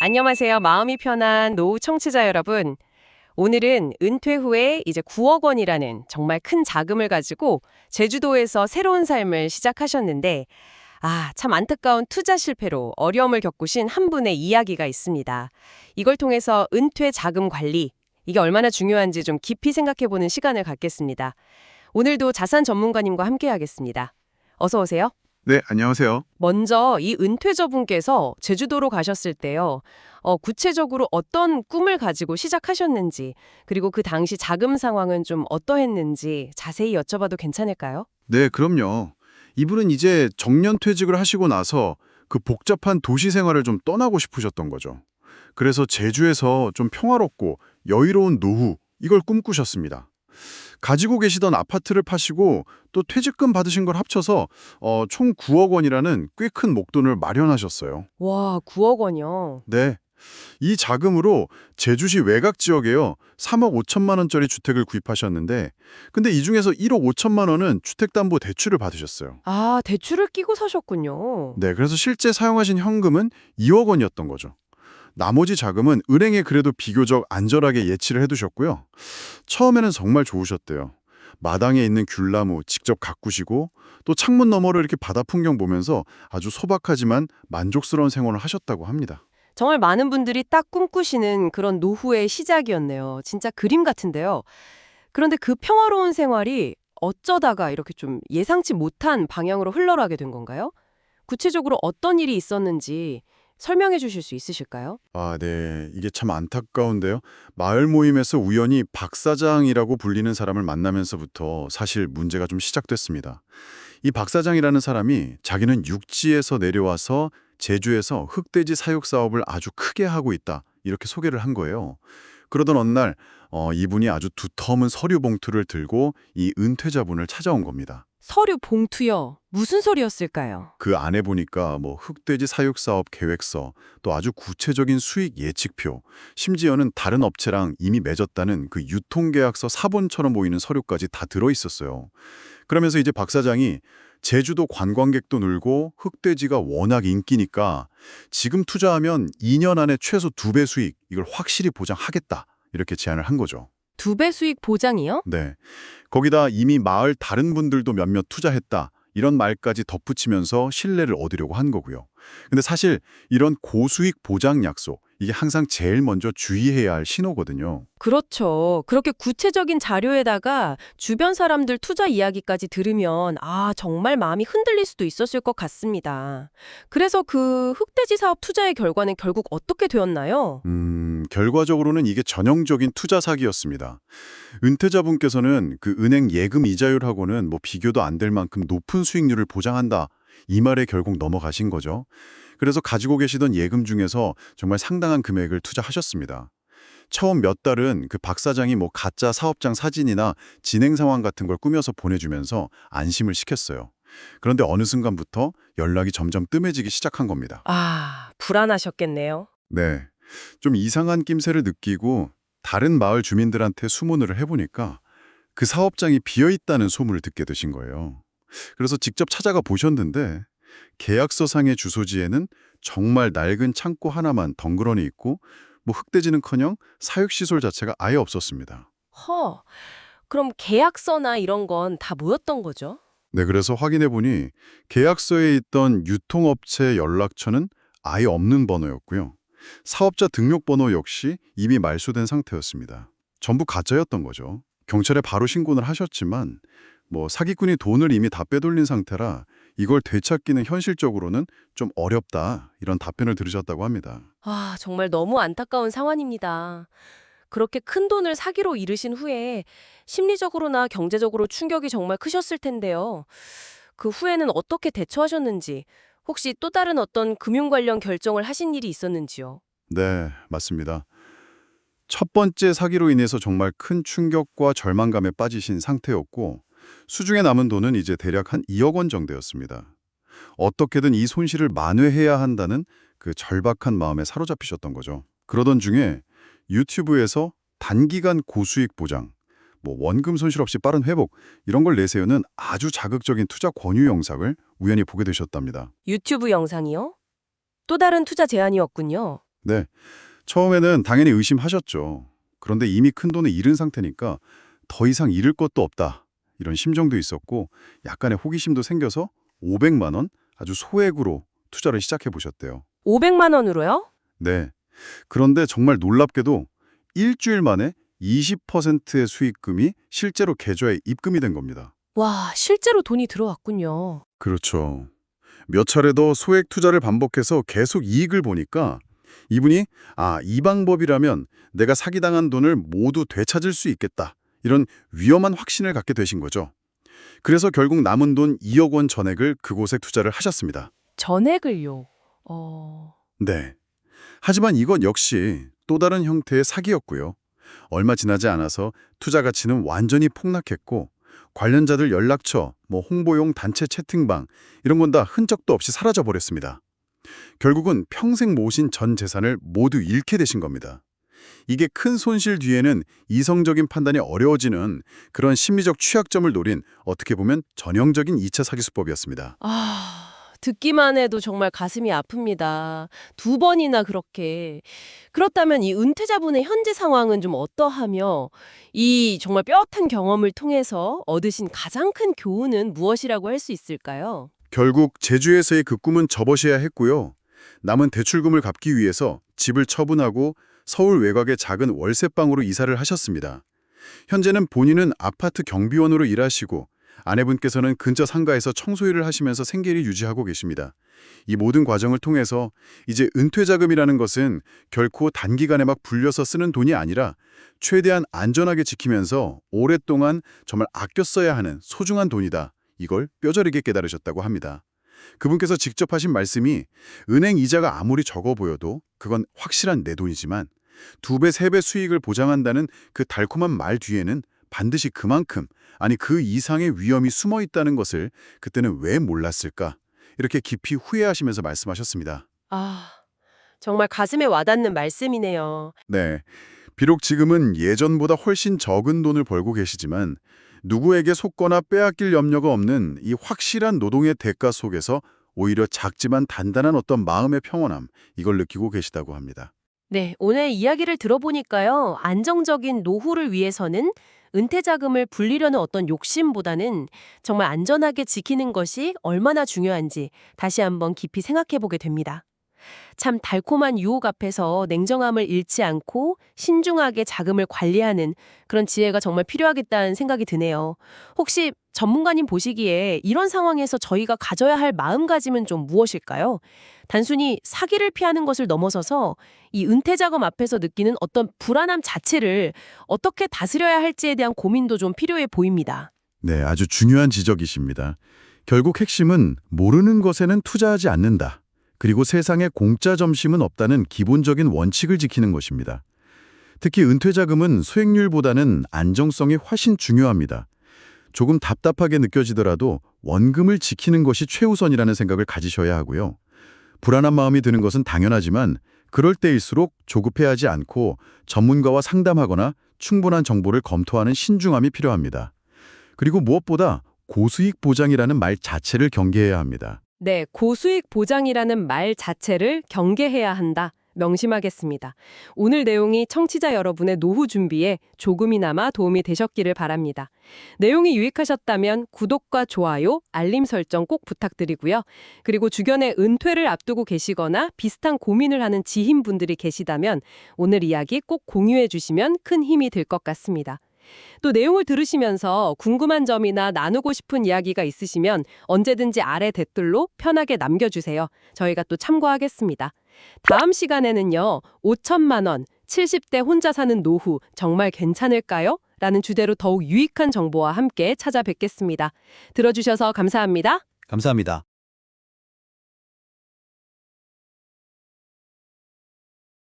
안녕하세요. 마음이 편한 노후 청취자 여러분. 오늘은 은퇴 후에 이제 9억 원이라는 정말 큰 자금을 가지고 제주도에서 새로운 삶을 시작하셨는데, 참 안타까운 투자 실패로 어려움을 겪으신 한 분의 이야기가 있습니다. 이걸 통해서 은퇴 자금 관리, 이게 얼마나 중요한지 좀 깊이 생각해보는 시간을 갖겠습니다. 오늘도 자산 전문가님과 함께하겠습니다. 어서 오세요. 네, 안녕하세요. 먼저 이 은퇴저분께서 제주도로 가셨을 때요. 구체적으로 어떤 꿈을 가지고 시작하셨는지, 그리고 그 당시 자금 상황은 좀 어떠했는지 자세히 여쭤봐도 괜찮을까요? 네, 그럼요. 이분은 이제 정년퇴직을 하시고 나서 그 복잡한 도시 생활을 좀 떠나고 싶으셨던 거죠. 그래서 제주에서 좀 평화롭고 여유로운 노후, 이걸 꿈꾸셨습니다. 가지고 계시던 아파트를 파시고 또 퇴직금 받으신 걸 합쳐서 총 9억 원이라는 꽤 큰 목돈을 마련하셨어요. 와, 9억 원이요. 네. 이 자금으로 제주시 외곽 지역에요. 3억 5천만 원짜리 주택을 구입하셨는데 근데 이 중에서 1억 5천만 원은 주택담보대출을 받으셨어요. 대출을 끼고 사셨군요. 네, 그래서 실제 사용하신 현금은 2억 원이었던 거죠. 나머지 자금은 은행에 그래도 비교적 안전하게 예치를 해두셨고요. 처음에는 정말 좋으셨대요. 마당에 있는 귤나무 직접 가꾸시고 또 창문 너머로 이렇게 바다 풍경 보면서 아주 소박하지만 만족스러운 생활을 하셨다고 합니다. 정말 많은 분들이 딱 꿈꾸시는 그런 노후의 시작이었네요. 진짜 그림 같은데요. 그런데 그 평화로운 생활이 어쩌다가 이렇게 좀 예상치 못한 방향으로 흘러가게 된 건가요? 구체적으로 어떤 일이 있었는지 설명해 주실 수 있으실까요? 네. 이게 참 안타까운데요. 마을 모임에서 우연히 박 사장이라고 불리는 사람을 만나면서부터 사실 문제가 좀 시작됐습니다. 이 박 사장이라는 사람이 자기는 육지에서 내려와서 제주에서 흑돼지 사육 사업을 아주 크게 하고 있다. 이렇게 소개를 한 거예요. 그러던 어느 날 이분이 아주 두터운 서류 봉투를 들고 이 은퇴자분을 찾아온 겁니다. 서류 봉투요. 무슨 소리였을까요? 그 안에 보니까 뭐 흑돼지 사육 사업 계획서, 또 아주 구체적인 수익 예측표, 심지어는 다른 업체랑 이미 맺었다는 그 유통계약서 사본처럼 보이는 서류까지 다 들어있었어요. 그러면서 이제 박 사장이 제주도 관광객도 늘고 흑돼지가 워낙 인기니까 지금 투자하면 2년 안에 최소 2배 수익, 이걸 확실히 보장하겠다. 이렇게 제안을 한 거죠. 2배 수익 보장이요? 네. 거기다 이미 마을 다른 분들도 몇몇 투자했다. 이런 말까지 덧붙이면서 신뢰를 얻으려고 한 거고요. 근데 사실 이런 고수익 보장 약속, 이게 항상 제일 먼저 주의해야 할 신호거든요. 그렇죠. 그렇게 구체적인 자료에다가 주변 사람들 투자 이야기까지 들으면 정말 마음이 흔들릴 수도 있었을 것 같습니다. 그래서 그 흑돼지 사업 투자의 결과는 결국 어떻게 되었나요? 결과적으로는 이게 전형적인 투자 사기였습니다. 은퇴자분께서는 그 은행 예금 이자율하고는 뭐 비교도 안 될 만큼 높은 수익률을 보장한다. 이 말에 결국 넘어가신 거죠. 그래서 가지고 계시던 예금 중에서 정말 상당한 금액을 투자하셨습니다. 처음 몇 달은 그 박 사장이 뭐 가짜 사업장 사진이나 진행 상황 같은 걸 꾸며서 보내주면서 안심을 시켰어요. 그런데 어느 순간부터 연락이 점점 뜸해지기 시작한 겁니다. 불안하셨겠네요. 네. 좀 이상한 낌새를 느끼고 다른 마을 주민들한테 수문을 해보니까 그 사업장이 비어있다는 소문을 듣게 되신 거예요. 그래서 직접 찾아가 보셨는데 계약서상의 주소지에는 정말 낡은 창고 하나만 덩그러니 있고 뭐 흑돼지는커녕 사육시설 자체가 아예 없었습니다. 그럼 계약서나 이런 건 다 뭐였던 거죠? 네, 그래서 확인해보니 계약서에 있던 유통업체 연락처는 아예 없는 번호였고요. 사업자 등록번호 역시 이미 말소된 상태였습니다. 전부 가짜였던 거죠. 경찰에 바로 신고는 하셨지만 뭐 사기꾼이 돈을 이미 다 빼돌린 상태라 이걸 되찾기는 현실적으로는 좀 어렵다 이런 답변을 들으셨다고 합니다. 정말 너무 안타까운 상황입니다. 그렇게 큰 돈을 사기로 잃으신 후에 심리적으로나 경제적으로 충격이 정말 크셨을 텐데요. 그 후에는 어떻게 대처하셨는지, 혹시 또 다른 어떤 금융 관련 결정을 하신 일이 있었는지요? 네, 맞습니다. 첫 번째 사기로 인해서 정말 큰 충격과 절망감에 빠지신 상태였고 수중에 남은 돈은 이제 대략 한 2억 원 정도였습니다. 어떻게든 이 손실을 만회해야 한다는 그 절박한 마음에 사로잡히셨던 거죠. 그러던 중에 유튜브에서 단기간 고수익 보장, 뭐 원금 손실 없이 빠른 회복 이런 걸 내세우는 아주 자극적인 투자 권유 영상을 우연히 보게 되셨답니다. 유튜브 영상이요? 또 다른 투자 제안이었군요. 네. 처음에는 당연히 의심하셨죠. 그런데 이미 큰 돈을 잃은 상태니까 더 이상 잃을 것도 없다. 이런 심정도 있었고 약간의 호기심도 생겨서 500만 원 아주 소액으로 투자를 시작해 보셨대요. 500만 원으로요? 네. 그런데 정말 놀랍게도 일주일 만에 20%의 수익금이 실제로 계좌에 입금이 된 겁니다. 와, 실제로 돈이 들어왔군요. 그렇죠. 몇 차례 더 소액 투자를 반복해서 계속 이익을 보니까 이분이 이 방법이라면 내가 사기당한 돈을 모두 되찾을 수 있겠다. 이런 위험한 확신을 갖게 되신 거죠. 그래서 결국 남은 돈 2억 원 전액을 그곳에 투자를 하셨습니다. 전액을요. 네. 하지만 이건 역시 또 다른 형태의 사기였고요. 얼마 지나지 않아서 투자 가치는 완전히 폭락했고 관련자들 연락처, 홍보용 단체 채팅방 이런 건 다 흔적도 없이 사라져 버렸습니다. 결국은 평생 모으신 전 재산을 모두 잃게 되신 겁니다. 이게 큰 손실 뒤에는 이성적인 판단이 어려워지는 그런 심리적 취약점을 노린 어떻게 보면 전형적인 2차 사기 수법이었습니다. 듣기만 해도 정말 가슴이 아픕니다. 2번이나 그렇게. 그렇다면 이 은퇴자분의 현재 상황은 좀 어떠하며 이 정말 뼈아픈 경험을 통해서 얻으신 가장 큰 교훈은 무엇이라고 할 수 있을까요? 결국 제주에서의 그 꿈은 접어셔야 했고요. 남은 대출금을 갚기 위해서 집을 처분하고 서울 외곽의 작은 월세방으로 이사를 하셨습니다. 현재는 본인은 아파트 경비원으로 일하시고 아내분께서는 근처 상가에서 청소일을 하시면서 생계를 유지하고 계십니다. 이 모든 과정을 통해서 이제 은퇴자금이라는 것은 결코 단기간에 막 불려서 쓰는 돈이 아니라 최대한 안전하게 지키면서 오랫동안 정말 아껴 써야 하는 소중한 돈이다. 이걸 뼈저리게 깨달으셨다고 합니다. 그분께서 직접 하신 말씀이 은행 이자가 아무리 적어 보여도 그건 확실한 내 돈이지만 2배, 3배 수익을 보장한다는 그 달콤한 말 뒤에는 반드시 그만큼, 아니 그 이상의 위험이 숨어 있다는 것을 그때는 왜 몰랐을까? 이렇게 깊이 후회하시면서 말씀하셨습니다. 정말 가슴에 와닿는 말씀이네요. 네, 비록 지금은 예전보다 훨씬 적은 돈을 벌고 계시지만 누구에게 속거나 빼앗길 염려가 없는 이 확실한 노동의 대가 속에서 오히려 작지만 단단한 어떤 마음의 평온함, 이걸 느끼고 계시다고 합니다. 네, 오늘 이야기를 들어보니까요. 안정적인 노후를 위해서는 은퇴자금을 불리려는 어떤 욕심보다는 정말 안전하게 지키는 것이 얼마나 중요한지 다시 한번 깊이 생각해보게 됩니다. 참 달콤한 유혹 앞에서 냉정함을 잃지 않고 신중하게 자금을 관리하는 그런 지혜가 정말 필요하겠다는 생각이 드네요. 혹시 전문가님 보시기에 이런 상황에서 저희가 가져야 할 마음가짐은 좀 무엇일까요? 단순히 사기를 피하는 것을 넘어서서 이 은퇴자금 앞에서 느끼는 어떤 불안함 자체를 어떻게 다스려야 할지에 대한 고민도 좀 필요해 보입니다. 네, 아주 중요한 지적이십니다. 결국 핵심은 모르는 것에는 투자하지 않는다. 그리고 세상에 공짜 점심은 없다는 기본적인 원칙을 지키는 것입니다. 특히 은퇴자금은 수익률보다는 안정성이 훨씬 중요합니다. 조금 답답하게 느껴지더라도 원금을 지키는 것이 최우선이라는 생각을 가지셔야 하고요. 불안한 마음이 드는 것은 당연하지만 그럴 때일수록 조급해하지 않고 전문가와 상담하거나 충분한 정보를 검토하는 신중함이 필요합니다. 그리고 무엇보다 고수익 보장이라는 말 자체를 경계해야 합니다. 네, 고수익 보장이라는 말 자체를 경계해야 한다. 명심하겠습니다. 오늘 내용이 청취자 여러분의 노후 준비에 조금이나마 도움이 되셨기를 바랍니다. 내용이 유익하셨다면 구독과 좋아요, 알림 설정 꼭 부탁드리고요. 그리고 주변에 은퇴를 앞두고 계시거나 비슷한 고민을 하는 지인분들이 계시다면 오늘 이야기 꼭 공유해 주시면 큰 힘이 될 것 같습니다. 또 내용을 들으시면서 궁금한 점이나 나누고 싶은 이야기가 있으시면 언제든지 아래 댓글로 편하게 남겨주세요. 저희가 또 참고하겠습니다. 다음 시간에는요. 5천만 원, 70대 혼자 사는 노후 정말 괜찮을까요? 라는 주제로 더욱 유익한 정보와 함께 찾아뵙겠습니다. 들어주셔서 감사합니다. 감사합니다.